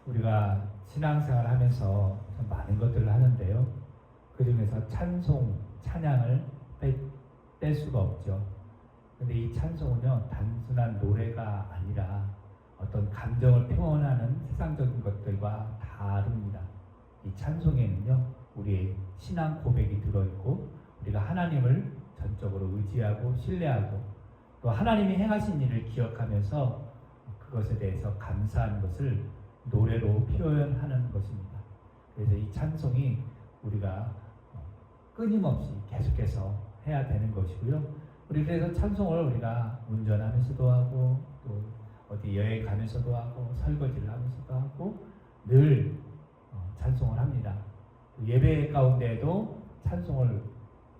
우리가 신앙생활 하면서 참 많은 것들을 하는데요. 그 중에서 찬송, 찬양을 뺄 수가 없죠. 근데 이 찬송은요, 단순한 노래가 아니라 어떤 감정을 표현하는 세상적인 것들과 다릅니다. 이 찬송에는요, 우리의 신앙 고백이 들어있고, 우리가 하나님을 전적으로 의지하고 신뢰하고, 또 하나님이 행하신 일을 기억하면서 그것에 대해서 감사하는 것을 노래로 표현하는 것입니다. 그래서 이 찬송이 우리가 끊임없이 계속해서 해야 되는 것이고요. 우리 그래서 찬송을 우리가 운전하면서도 하고, 또 어디 여행 가면서도 하고, 설거지를 하면서도 하고, 늘 찬송을 합니다. 예배 가운데에도 찬송을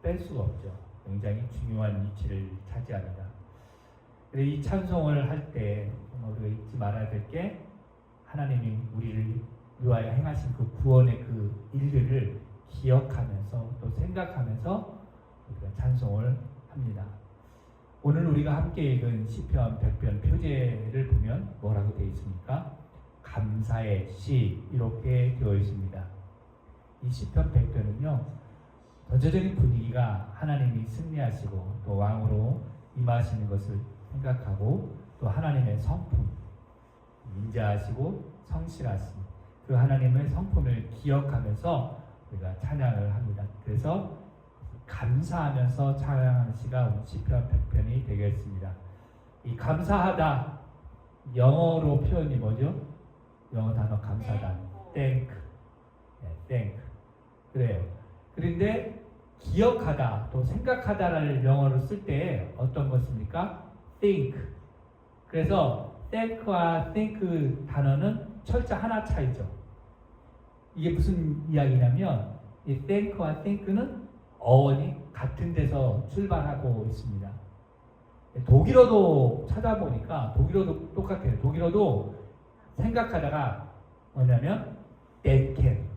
뺄 수가 없죠. 굉장히 중요한 위치를 차지합니다. 이 찬송을 할 때 우리가 잊지 말아야 될 게, 하나님이 우리를 위하여 행하신 그 구원의 그 일들을 기억하면서 또 생각하면서 우리가 찬송을 합니다. 오늘 우리가 함께 읽은 시편 100편 표제를 보면 뭐라고 되어 있습니까? 감사의 시, 이렇게 되어 있습니다. 이 시편 100편은요, 전체적인 분위기가 하나님이 승리하시고 또 왕으로 임하시는 것을 생각하고, 또 하나님의 성품, 인자하시고 성실하신 그 하나님의 성품을 기억하면서 우리가 찬양을 합니다. 그래서 감사하면서 찬양하는 시가 오늘 시편 100편이 되겠습니다. 이 감사하다, 영어로 표현이 뭐죠? 영어 단어 감사다, thank, thank. 그래요. 그런데 기억하다, 또 생각하다를 영어로 쓸 때 어떤 것입니까? think. 그래서 thank와 think 단어는 철자 하나 차이죠. 이게 무슨 이야기냐면, 이 thank와 think는 어원이 같은 데서 출발하고 있습니다. 독일어도 찾아보니까 독일어도 똑같아요. 독일어도 생각하다가 뭐냐면 denken,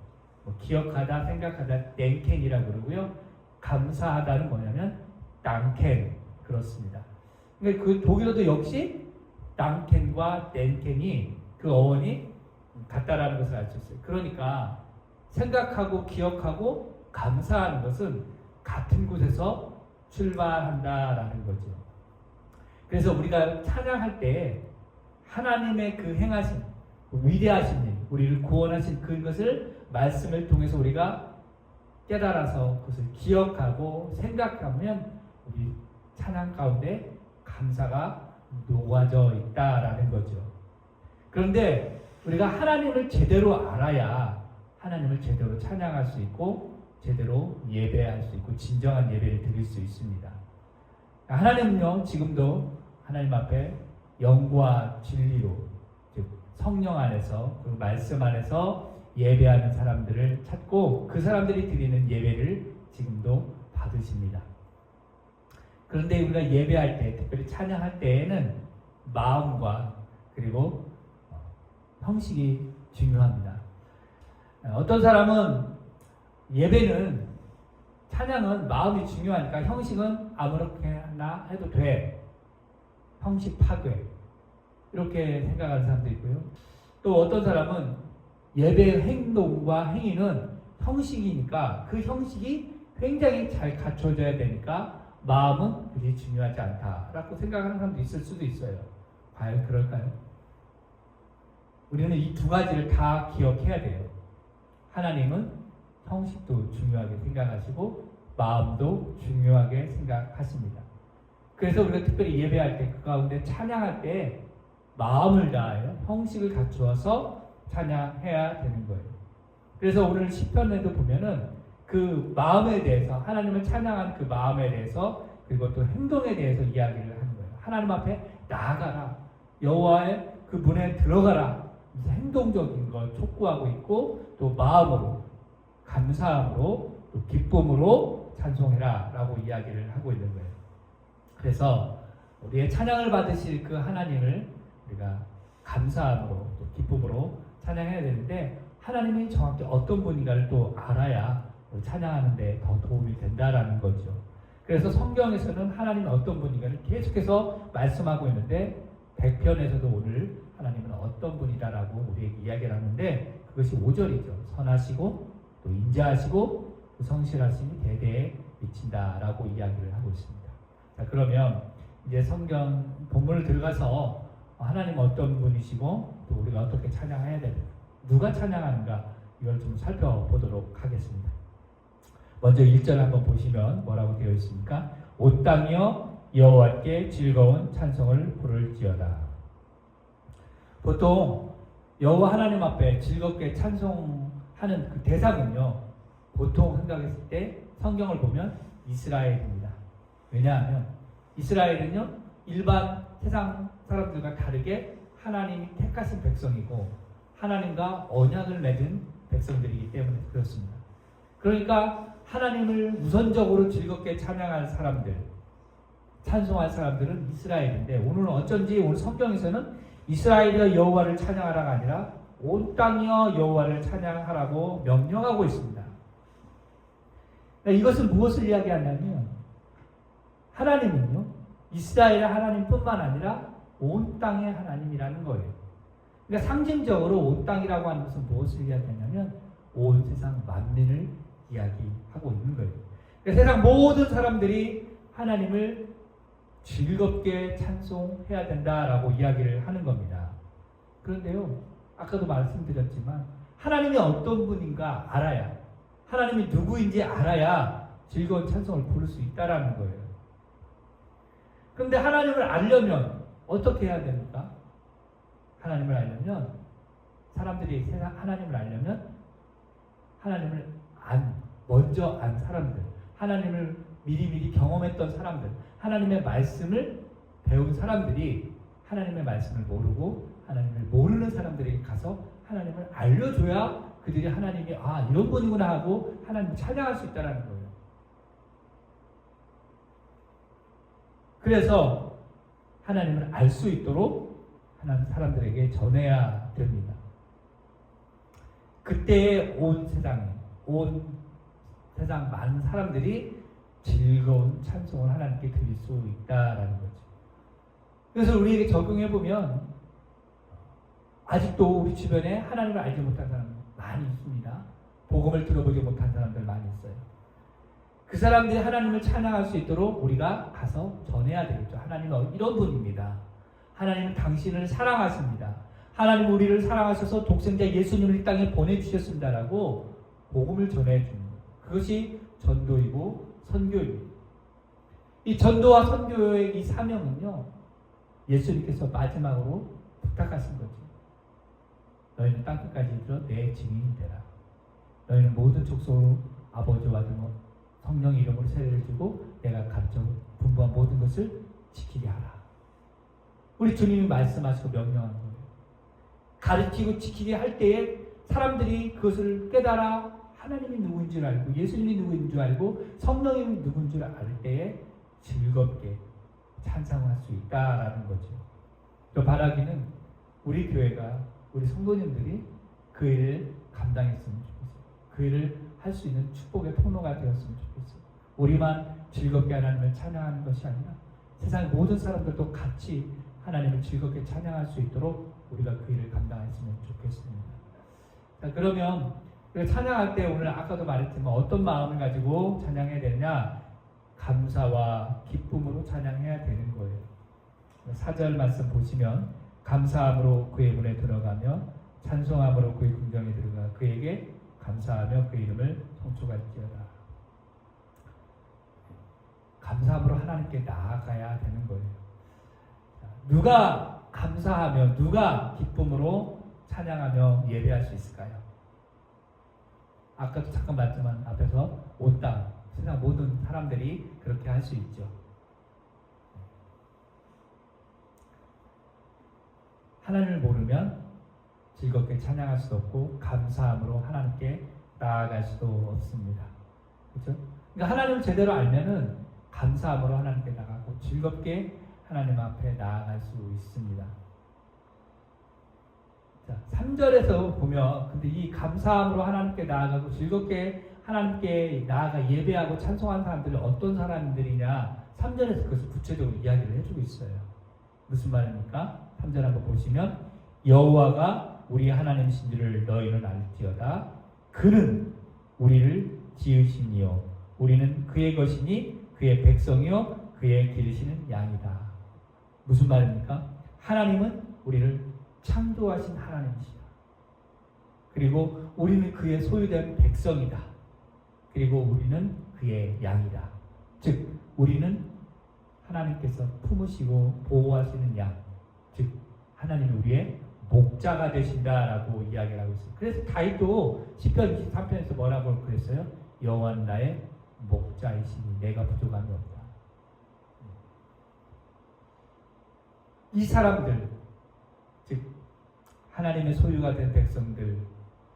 기억하다, 생각하다 denken이라고 그러고요. 감사하다는 뭐냐면 danken, 그렇습니다. 그러니까 그 독일어도 역시 danken과 denken이 그 어원이 같다라는 것을 알 수 있어요. 그러니까 생각하고 기억하고 감사하는 것은 같은 곳에서 출발한다라는 거죠. 그래서 우리가 찬양할 때 하나님의 그 행하신 위대하신 일, 우리를 구원하신 그것을 말씀을 통해서 우리가 깨달아서 그것을 기억하고 생각하면 우리 찬양 가운데 감사가 녹아져 있다라는 거죠. 그런데 우리가 하나님을 제대로 알아야 하나님을 제대로 찬양할 수 있고 제대로 예배할 수 있고 진정한 예배를 드릴 수 있습니다. 하나님은요, 지금도 하나님 앞에 영과 진리로, 즉 성령 안에서, 그 말씀 안에서 예배하는 사람들을 찾고 그 사람들이 드리는 예배를 지금도 받으십니다. 그런데 우리가 예배할 때, 특별히 찬양할 때에는 마음과 그리고 형식이 중요합니다. 어떤 사람은 예배는, 찬양은 마음이 중요하니까 형식은 아무렇게나 해도 돼, 형식 파괴, 이렇게 생각하는 사람도 있고요. 또 어떤 사람은 예배의 행동과 행위는 형식이니까 그 형식이 굉장히 잘 갖춰져야 되니까 마음은 그리 중요하지 않다라고 생각하는 사람도 있을 수도 있어요. 과연 그럴까요? 우리는 이 두 가지를 다 기억해야 돼요. 하나님은 형식도 중요하게 생각하시고 마음도 중요하게 생각하십니다. 그래서 우리가 특별히 예배할 때, 그 가운데 찬양할 때 마음을 다하여 형식을 갖추어서 찬양해야 되는 거예요. 그래서 오늘 시편에도 보면은 그 마음에 대해서, 하나님을 찬양하는 그 마음에 대해서, 그리고 또 행동에 대해서 이야기를 하는 거예요. 하나님 앞에 나아가라, 여호와의 그 문에 들어가라, 행동적인 걸 촉구하고 있고, 또 마음으로, 감사함으로, 또 기쁨으로 찬송해라 라고 이야기를 하고 있는 거예요. 그래서 우리의 찬양을 받으실 그 하나님을 우리가 감사함으로 또 기쁨으로 찬양해야 되는데, 하나님이 정확히 어떤 분인가를 또 알아야 찬양하는 데 더 도움이 된다라는 거죠. 그래서 성경에서는 하나님이 어떤 분인가를 계속해서 말씀하고 있는데, 100편에서도 오늘 하나님은 어떤 분이다라고 우리에게 이야기를 하는데 그것이 5절이죠. 선하시고 또 인자하시고 또 성실하심이 대대에 미친다라고 이야기를 하고 있습니다. 자, 그러면 이제 성경 본문을 들어가서 하나님 어떤 분이시고 또 우리가 어떻게 찬양해야 되는가, 누가 찬양하는가 이걸 좀 살펴보도록 하겠습니다. 먼저 1절 한번 보시면 뭐라고 되어 있습니까? 온 땅이여 여호와께 즐거운 찬송을 부를지어다. 보통 여호와 하나님 앞에 즐겁게 찬송하는 그 대상은요, 보통 생각했을 때 성경을 보면 이스라엘입니다. 왜냐하면 이스라엘은요 일반 세상 사람들과 다르게 하나님이 택하신 백성이고 하나님과 언약을 맺은 백성들이기 때문에 그렇습니다. 그러니까 하나님을 우선적으로 즐겁게 찬양할 사람들, 찬송할 사람들은 이스라엘인데, 오늘은 어쩐지 오늘 성경에서는 이스라엘이여 여호와를 찬양하라가 아니라 온 땅이여 여호와를 찬양하라고 명령하고 있습니다. 이것은 무엇을 이야기하냐면 하나님은요 이스라엘의 하나님뿐만 아니라 온 땅의 하나님이라는 거예요. 그러니까 상징적으로 온 땅이라고 하는 것은 무엇을 이야기하냐면 온 세상 만민을 이야기하고 있는 거예요. 그러니까 세상 모든 사람들이 하나님을 즐겁게 찬송해야 된다라고 이야기를 하는 겁니다. 그런데요, 아까도 말씀드렸지만 하나님이 어떤 분인가 알아야, 하나님이 누구인지 알아야 즐거운 찬송을 부를 수 있다라는 거예요. 그런데 하나님을 알려면 어떻게 해야 됩니까? 하나님을 알려면, 사람들이 세상 하나님을 알려면 하나님을 먼저 안 사람들, 하나님을 미리미리 경험했던 사람들, 하나님의 말씀을 배운 사람들이 하나님의 말씀을 모르고 하나님을 모르는 사람들에게 가서 하나님을 알려줘야 그들이 하나님이 이런 분이구나 하고 하나님을 찬양할 수 있다는 거예요. 그래서 하나님을 알 수 있도록 하나님 사람들에게 전해야 됩니다. 그때 온 세상 많은 사람들이 즐거운 찬송을 하나님께 드릴 수 있다라는 거죠. 그래서 우리에게 적용해 보면 아직도 우리 주변에 하나님을 알지 못한 사람 많이 있습니다. 복음을 들어보지 못한 사람들 많이 있어요. 그 사람들이 하나님을 찬양할 수 있도록 우리가 가서 전해야 되겠죠. 하나님은 이런 분입니다. 하나님은 당신을 사랑하십니다. 하나님 우리를 사랑하셔서 독생자 예수님을 이 땅에 보내주셨습니다라고 복음을 전해줍니다. 그것이 전도이고 선교입니다. 이 전도와 선교의 이 사명은요, 예수님께서 마지막으로 부탁하신 거죠. 너희는 땅끝까지 이르러 내 증인이 되라. 너희는 모든 족속으로 아버지와 성령의 이름으로 세례를 주고 내가 가르쳐 분부한 모든 것을 지키게 하라. 우리 주님이 말씀하시고 명령하는 거예요. 가르치고 지키게 할 때에 사람들이 그것을 깨달아 하나님이 누구인 줄 알고 예수님이 누구인 줄 알고 성령이 누구인 줄 알 때에 즐겁게 찬송할 수 있다라는 거죠. 또 바라기는 우리 교회가, 우리 성도님들이 그 일을 감당했으면 좋겠어요. 그 일을 할 수 있는 축복의 통로가 되었으면 좋겠어요. 우리만 즐겁게 하나님을 찬양하는 것이 아니라 세상의 모든 사람들도 같이 하나님을 즐겁게 찬양할 수 있도록 우리가 그 일을 감당했으면 좋겠습니다. 자, 그러면 찬양할 때 오늘 아까도 말했지만 어떤 마음을 가지고 찬양해야 되느냐? 감사와 기쁨으로 찬양해야 되는 거예요. 4절 말씀 보시면 감사함으로 그의 문에 들어가며 찬송함으로 그의 궁정에 들어가 그에게 감사하며 그 이름을 송축할지어다. 감사함으로 하나님께 나아가야 되는 거예요. 누가 감사하며 누가 기쁨으로 찬양하며 예배할 수 있을까요? 아까도 잠깐 말했지만 앞에서 온 땅, 세상 모든 사람들이 그렇게 할 수 있죠. 하나님을 모르면 즐겁게 찬양할 수도 없고 감사함으로 하나님께 나아갈 수도 없습니다. 그렇죠? 그러니까 하나님을 제대로 알면은 감사함으로 하나님께 나가고 즐겁게 하나님 앞에 나아갈 수 있습니다. 자, 3절에서 보면 근데 이 감사함으로 하나님께 나아가고 즐겁게 하나님께 나아가 예배하고 찬송하는 사람들은 어떤 사람들이냐? 3절에서 그것을 구체적으로 이야기를 해주고 있어요. 무슨 말입니까? 3절 한번 보시면 여호와가 우리 하나님이신 줄을 너희는 알지어다. 그는 우리를 지으시니요 우리는 그의 것이니 그의 백성이요 그의 기르시는 양이다. 무슨 말입니까? 하나님은 우리를 창조하신 하나님이시다. 그리고 우리는 그의 소유된 백성이다. 그리고 우리는 그의 양이다. 즉 우리는 하나님께서 품으시고 보호하시는 양, 즉 하나님이 우리의 목자가 되신다라고 이야기를 하고 있어요. 그래서 다윗도 시편 23편에서 뭐라고 그랬어요? 여호와는 나의 목자이시니 내가 부족함이 없다. 이 사람들, 즉 하나님의 소유가 된 백성들,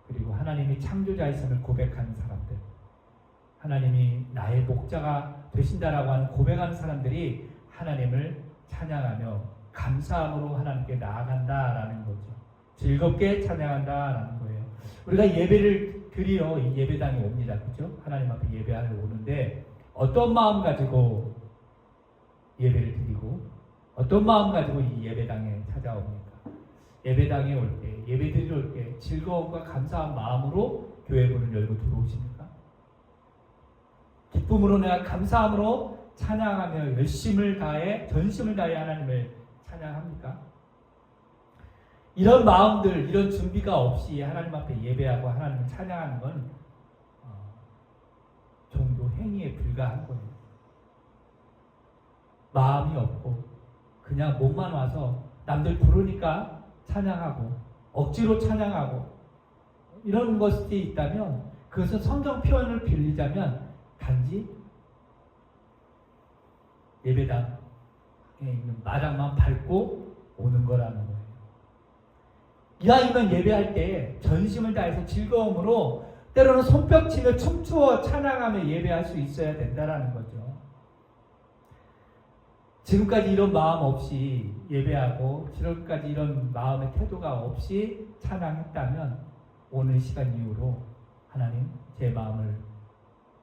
그리고 하나님이 창조자이심을 고백하는 사람들, 하나님이 나의 목자가 되신다라고 하는 고백하는 사람들이 하나님을 찬양하며 감사함으로 하나님께 나아간다라는 거죠. 즐겁게 찬양한다라는 거예요. 우리가 예배를 드리러 이 예배당에 옵니다. 그죠? 하나님 앞에 예배하러 오는데 어떤 마음 가지고 예배를 드리고 어떤 마음 가지고 이 예배당에 찾아옵니까? 예배당에 올 때, 예배 드리러 올 때 즐거움과 감사한 마음으로 교회 문을 열고 들어오십니까? 기쁨으로 내가 감사함으로 찬양하며 열심을 다해 전심을 다해 하나님을 찬양합니까? 이런 마음들, 이런 준비가 없이 하나님 앞에 예배하고 하나님을 찬양하는 건 종교 행위에 불과한 거예요. 마음이 없고 그냥 몸만 와서 남들 부르니까 찬양하고 억지로 찬양하고 이런 것이 있다면 그것은 성경 표현을 빌리자면 단지 예배당에 있는 마당만 밟고 오는 거라는 거예요. 이왕이면 예배할 때 전심을 다해서 즐거움으로 때로는 손뼉치며 춤추어 찬양하며 예배할 수 있어야 된다라는 거죠. 지금까지 이런 마음 없이 예배하고 지금까지 이런 마음의 태도가 없이 찬양했다면 오늘 시간 이후로 하나님 제 마음을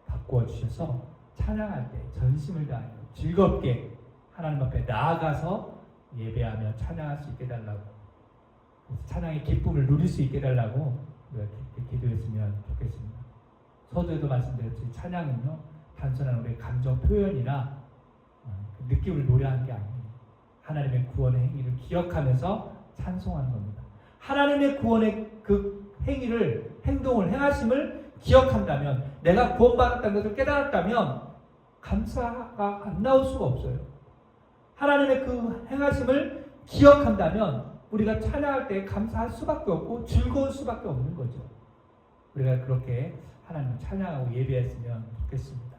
바꾸어 주셔서 찬양할 때 전심을 다하여 즐겁게 하나님 앞에 나아가서 예배하며 찬양할 수 있게 해달라고, 찬양의 기쁨을 누릴 수 있게 해달라고 우리가 기도했으면 좋겠습니다. 서두에도 말씀드렸듯이 찬양은요 단순한 우리의 감정 표현이나 느낌을 노래하는 게 아니에요. 하나님의 구원의 행위를 기억하면서 찬송하는 겁니다. 하나님의 구원의 그 행위를, 행동을, 행하심을 기억한다면, 내가 구원받았다는 것을 깨달았다면 감사가 안 나올 수가 없어요. 하나님의 그 행하심을 기억한다면 우리가 찬양할 때 감사할 수밖에 없고 즐거울 수밖에 없는 거죠. 우리가 그렇게 하나님을 찬양하고 예배했으면 좋겠습니다.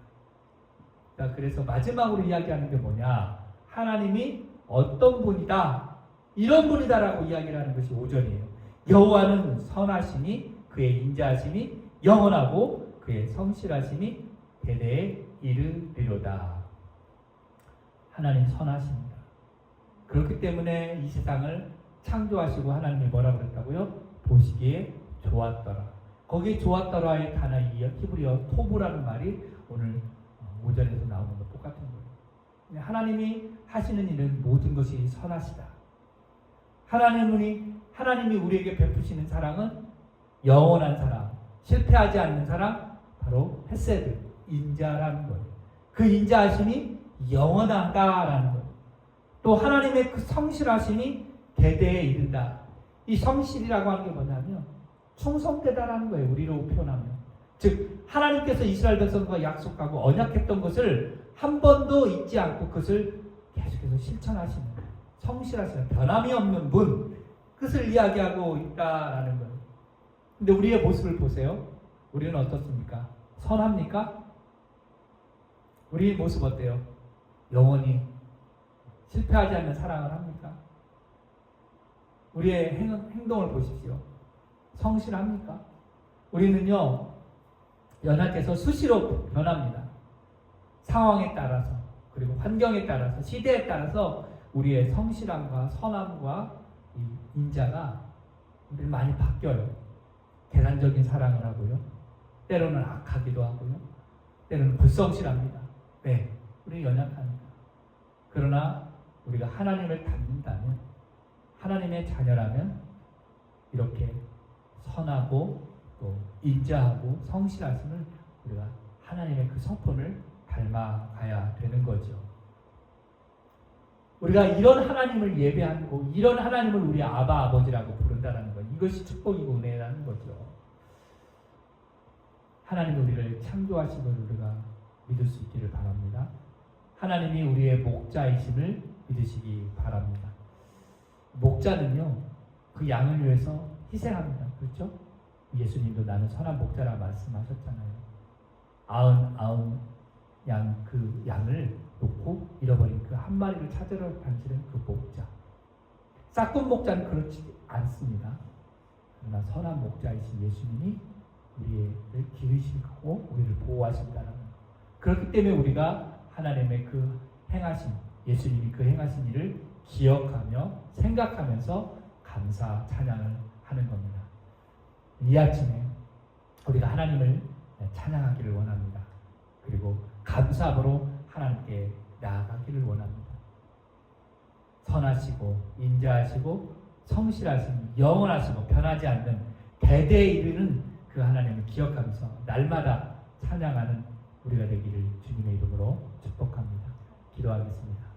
자, 그래서 마지막으로 이야기하는 게 뭐냐? 하나님이 어떤 분이다, 이런 분이다라고 이야기를 하는 것이 5절이에요. 여호와는 선하시니 그의 인자하심이 영원하고 그의 성실하심이 대대에 이르리로다. 하나님 선하십니다. 그렇기 때문에 이 세상을 창조하시고 하나님이 뭐라고 그랬다고요? 보시기에 좋았더라. 거기에 좋았더라의 단어 히브리어 토브라는 말이 오늘 5절에서 나오는 것 똑같은 거예요. 하나님이 하시는 일은 모든 것이 선하시다. 하나님이 우리에게 베푸시는 사랑은 영원한 사랑, 실패하지 않는 사랑, 바로 헤세드, 인자라는 거예요. 그 인자하심이 영원하다라는 거예요. 또 하나님의 그 성실하심이 대대에 이른다. 이 성실이라고 하는 게 뭐냐면 충성되다라는 거예요. 우리로 표현하면. 즉 하나님께서 이스라엘 백성과 약속하고 언약했던 것을 한 번도 잊지 않고 그것을 계속해서 실천하시는, 성실하시는, 변함이 없는 분, 그것을 이야기하고 있다라는 거예요. 근데 우리의 모습을 보세요. 우리는 어떻습니까? 선합니까? 우리의 모습 어때요? 영원히 실패하지 않는 사랑을 합니까? 우리의 행동을 보십시오. 성실합니까? 우리는요 연하께서 수시로 변합니다. 상황에 따라서, 그리고 환경에 따라서, 시대에 따라서 우리의 성실함과 선함과 이 인자가 많이 바뀌어요. 계산적인 사랑을 하고요, 때로는 악하기도 하고요, 때로는 불성실합니다. 우리는 연약합니다. 그러나 우리가 하나님을 닮는다면, 하나님의 자녀라면 이렇게 선하고 또 인자하고 성실하심을 우리가 하나님의 그 성품을 닮아가야 되는 거죠. 우리가 이런 하나님을 예배하고 이런 하나님을 우리 아바 아버지라고 부른다는 것, 이것이 축복이고 은혜라는 거죠. 하나님이 우리를 창조하신 걸 우리가 믿을 수 있기를 바랍니다. 하나님이 우리의 목자이심을 믿으시기 바랍니다. 목자는요, 그 양을 위해서 희생합니다. 그렇죠? 예수님도 나는 선한 목자라 말씀하셨잖아요. 아흔 그 양을 놓고 잃어버린 그 한 마리를 찾으러 다니시는 그 목자. 싹군 목자는 그렇지 않습니다. 그러나 선한 목자이신 예수님이 우리를 기르시고 우리를 보호하신다는 것. 그렇기 때문에 우리가 하나님의 그 행하신, 예수님이 그 행하신 일을 기억하며 생각하면서 감사 찬양을 하는 겁니다. 이 아침에 우리가 하나님을 찬양하기를 원합니다. 그리고 감사함으로 하나님께 나아가기를 원합니다. 선하시고 인자하시고 성실하시고 영원하시고 변하지 않는 대대에 이르는 그 하나님을 기억하면서 날마다 찬양하는 우리가 되기를 주님의 이름으로 축복합니다. 기도하겠습니다.